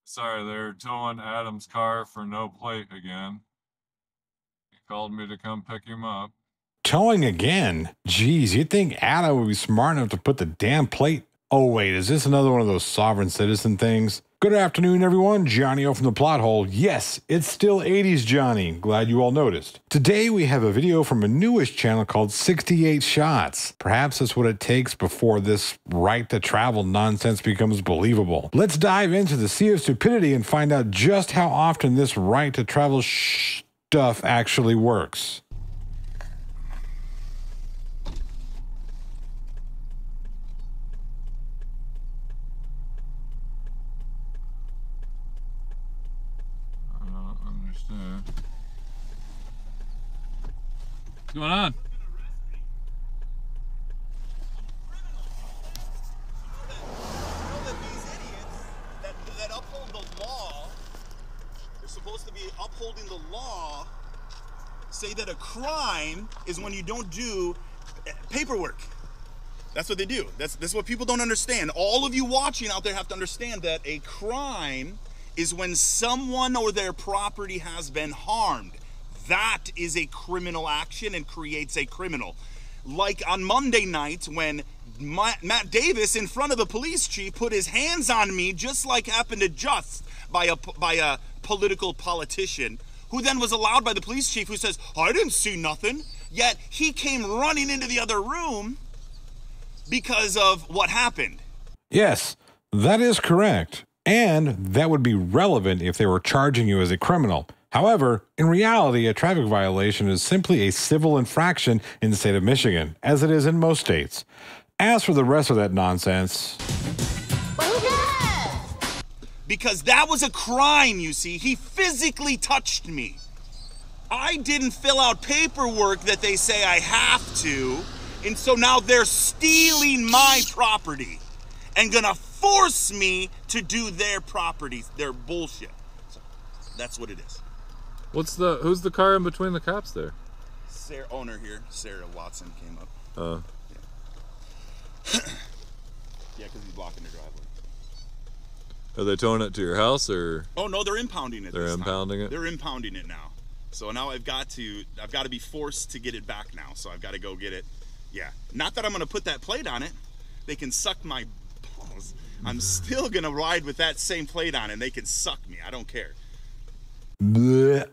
Sorry, they're towing Adam's car for no plate again. He called me to come pick him up. Towing again? Geez, you'd think Adam would be smart enough to put the damn plate. Oh, wait, is this another one of those sovereign citizen things? Good afternoon, everyone. Johnny O from the Plot Hole. Yes, it's still 80s Johnny. Glad you all noticed. Today we have a video from a newish channel called 68 Shots. Perhaps that's what it takes before this right to travel nonsense becomes believable. Let's dive into the sea of stupidity and find out just how often this right to travel stuff actually works. What's going on? That uphold the law, they're supposed to be upholding the law, say that a crime is when you don't do paperwork. That's what they do. That's what people don't understand. All of you watching out there have to understand that a crime is when someone or their property has been harmed. That is a criminal action and creates a criminal. Like on Monday night when Matt Davis in front of the police chief put his hands on me, just like happened to Just by a political politician, who then was allowed by the police chief, who says, I didn't see nothing. Yet he came running into the other room because of what happened. Yes, that is correct. And that would be relevant if they were charging you as a criminal. However, in reality, a traffic violation is simply a civil infraction in the state of Michigan, as it is in most states. As for the rest of that nonsense... Because that was a crime, you see. He physically touched me. I didn't fill out paperwork that they say I have to, and so now they're stealing my property and gonna force me to do their property, their bullshit. So that's what it is. Who's the car in between the cops there? Sarah, owner here, Sarah Watson came up. Yeah. Yeah, because he's blocking the driveway. Are they towing it to your house or? Oh no, they're impounding it. They're impounding it? They're impounding it now. So now I've got to be forced to get it back now. So I've got to go get it. Yeah. Not that I'm gonna put that plate on it. They can suck my balls. I'm still gonna ride with that same plate on and they can suck me. I don't care. Blech.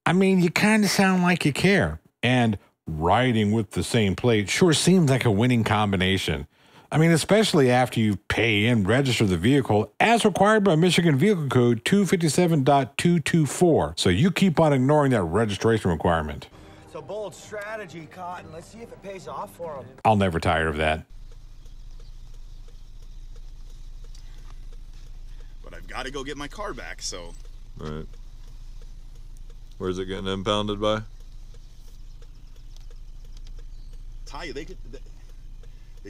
I mean, you kind of sound like you care. And riding with the same plate sure seems like a winning combination. I mean, especially after you pay and register the vehicle as required by Michigan Vehicle Code 257.224. So you keep on ignoring that registration requirement. It's a bold strategy, Cotton. Let's see if it pays off for them. I'll never tire of that. But I've got to go get my car back, so. Right. Where's it getting impounded by? Ty, they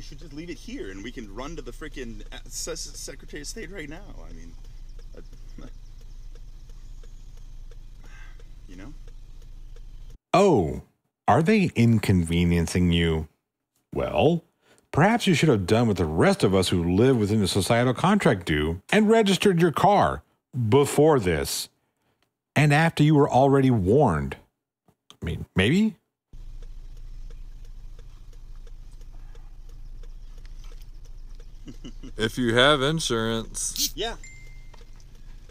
should just leave it here and we can run to the freaking Secretary of State right now. I mean, you know? Oh, are they inconveniencing you? Well, perhaps you should have done what the rest of us who live within the societal contract do and registered your car before this. And after you were already warned. I mean, maybe? If you have insurance. Yeah.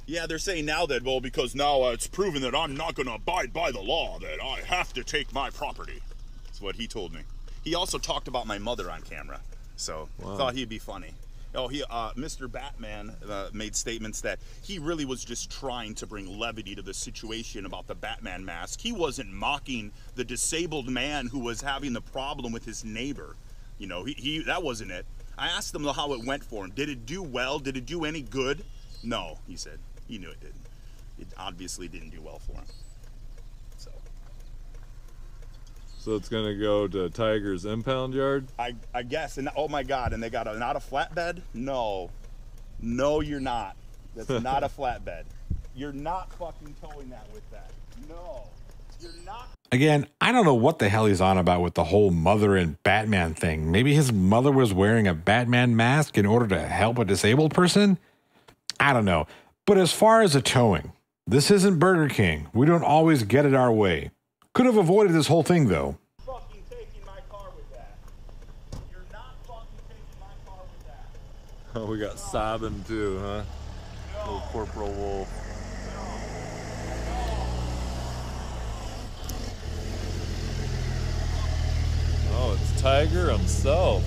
Yeah, they're saying now that, well, because now it's proven that I'm not going to abide by the law, that I have to take my property. That's what he told me. He also talked about my mother on camera, so thought he'd be funny. Oh, Mr. Batman made statements that he really was just trying to bring levity to the situation about the Batman mask. He wasn't mocking the disabled man who was having the problem with his neighbor. You know, that wasn't it. I asked him how it went for him. Did it do well? Did it do any good? No, he said. He knew it didn't. It obviously didn't do well for him. So it's gonna go to Tiger's impound yard? I guess, and oh my God, and they got not a flatbed? No, you're not. That's not a flatbed. You're not fucking towing that with that. No, you're not. Again, I don't know what the hell he's on about with the whole mother and Batman thing. Maybe his mother was wearing a Batman mask in order to help a disabled person? I don't know. But as far as the towing, this isn't Burger King. We don't always get it our way. Could have avoided this whole thing though. Fucking taking my car with that. You're not fucking taking my car with that. Oh, we got sobbing too, huh? Little Corporal Wolf. Oh, it's Tiger himself.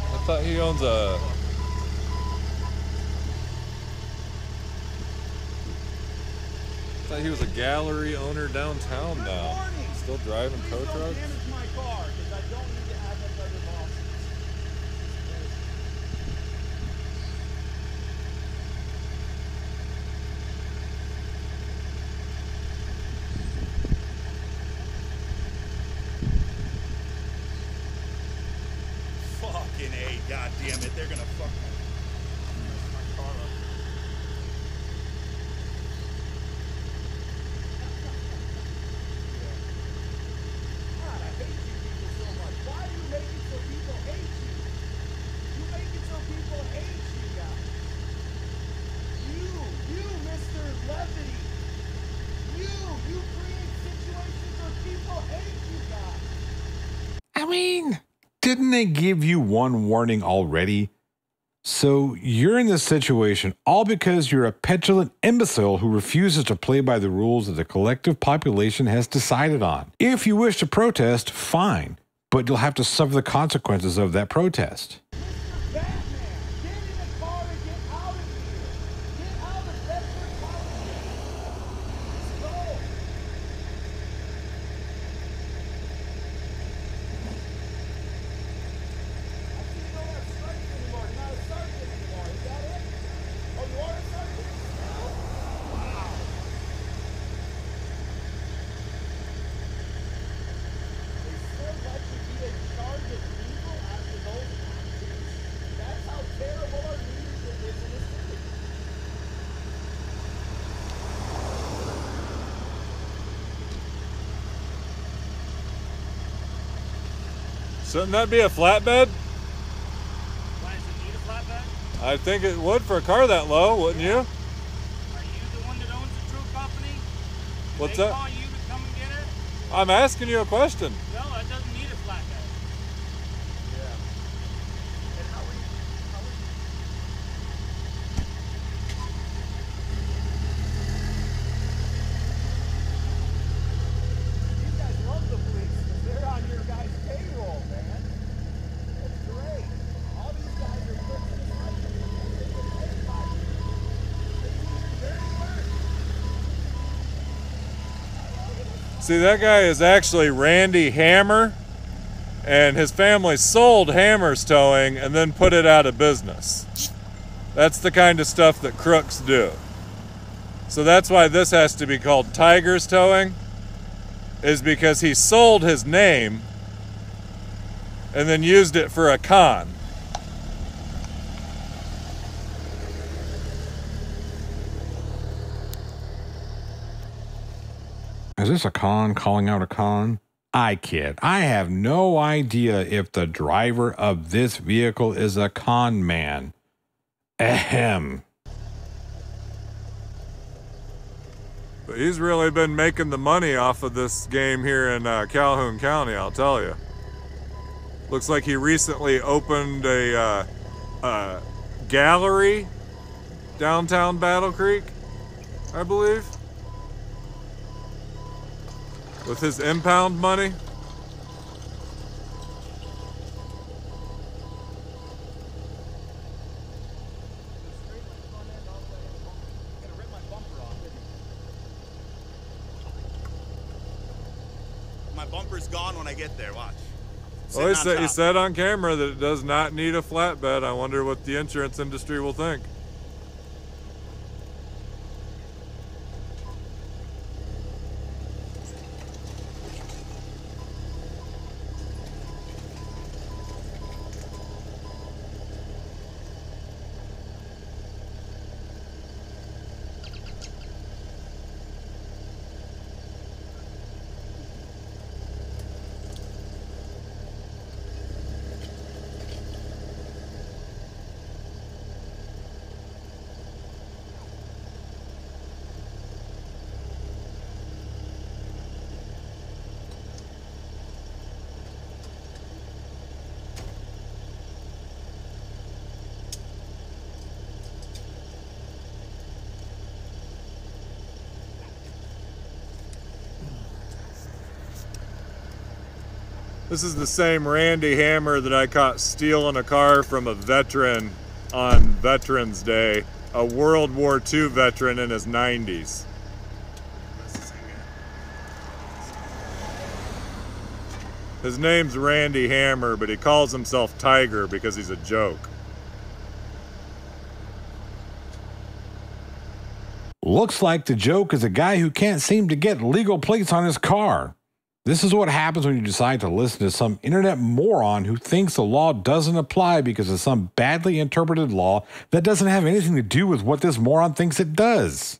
I thought he owns a... I thought he was a gallery owner downtown now. Still driving tow trucks? Don't damage my car, because I don't need to have that other lawsuits. Fucking A, goddammit, they're gonna fuck my car up. God, I hate you people so much. Why do you make it so people hate you? You make it so people hate you guys. You, Mr. Levity. You create situations where people hate you guys. I mean, didn't they give you one warning already? So you're in this situation all because you're a petulant imbecile who refuses to play by the rules that the collective population has decided on. If you wish to protest, fine, but you'll have to suffer the consequences of that protest. Mr. Batman, get in the car and get out of here. Get out of Bedford Township. Let's go. I see you don't have stripes anymore. You're not a sergeant anymore. Is that it? Oh, you are a sergeant? Wow. They still let you be in charge of people after those actions? That's how terrible our leadership is in this city. Shouldn't that be a flatbed? Why does it need a flatbed? I think it would for a car that low, wouldn't you? Are you the one that owns the true company? Did What's they that? call you to come and get it? I'm asking you a question. No, it doesn't need a flatbed. And how are you? These guys love the police because they're on your guys' payroll, man. That's great. All these guys are putting this right. They get paid by you. They do your dirty work. See, that guy is actually Randy Hammer, and his family sold Hammer's Towing and then put it out of business. That's the kind of stuff that crooks do. So that's why this has to be called Tiger's Towing, is because he sold his name and then used it for a con. Is this a con calling out a con? I kid. I have no idea if the driver of this vehicle is a con man. Ahem. But he's really been making the money off of this game here in Calhoun County, I'll tell you. Looks like he recently opened a gallery downtown Battle Creek, I believe, with his impound money. My bumper's gone when I get there, watch. Well, Sitting on he top. said on camera that it does not need a flatbed. I wonder what the insurance industry will think. This is the same Randy Hammer that I caught stealing a car from a veteran on Veterans Day, a World War II veteran in his 90s. His name's Randy Hammer, but he calls himself Tiger because he's a joke. Looks like the joke is a guy who can't seem to get legal plates on his car. This is what happens when you decide to listen to some internet moron who thinks the law doesn't apply because of some badly interpreted law that doesn't have anything to do with what this moron thinks it does.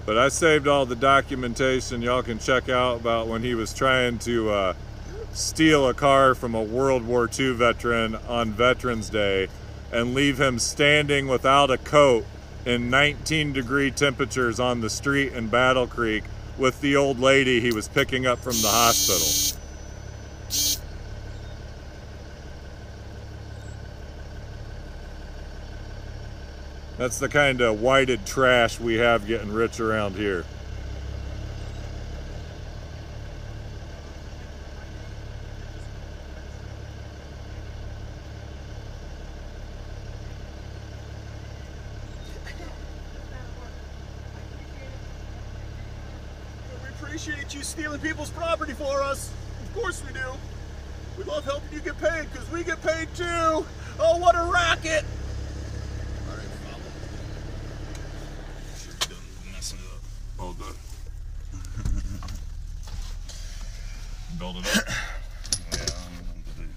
But I saved all the documentation y'all can check out about when he was trying to steal a car from a World War II veteran on Veterans Day and leave him standing without a coat in 19-degree temperatures on the street in Battle Creek with the old lady he was picking up from the hospital. That's the kind of whited trash we have getting rich around here. Appreciate you stealing people's property for us. Of course we do. We love helping you get paid because we get paid too. Oh, what a racket! All right, follow. Should have done messing it up. All done. Build it up. Yeah, I don't know what to do.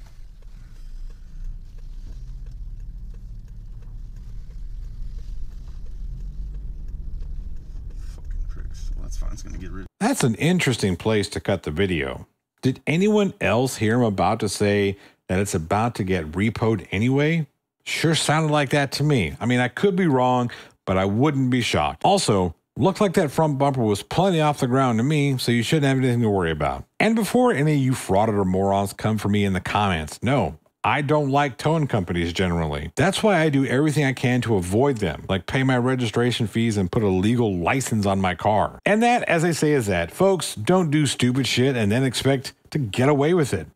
Fucking pricks. Well, that's fine. It's gonna get rid. That's an interesting place to cut the video. Did anyone else hear him about to say that it's about to get repoed anyway? Sure sounded like that to me. I mean, I could be wrong, but I wouldn't be shocked. Also, looked like that front bumper was plenty off the ground to me, so you shouldn't have anything to worry about. And before any of you frauditer morons come for me in the comments, no, I don't like towing companies generally. That's why I do everything I can to avoid them, like pay my registration fees and put a legal license on my car. And that, as I say, is that. Folks, don't do stupid shit and then expect to get away with it.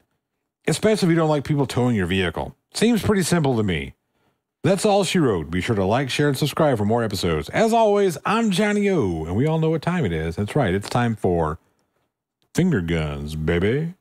Especially if you don't like people towing your vehicle. Seems pretty simple to me. That's all she wrote. Be sure to like, share, and subscribe for more episodes. As always, I'm Johnny O, and we all know what time it is. That's right, it's time for Finger Guns, baby.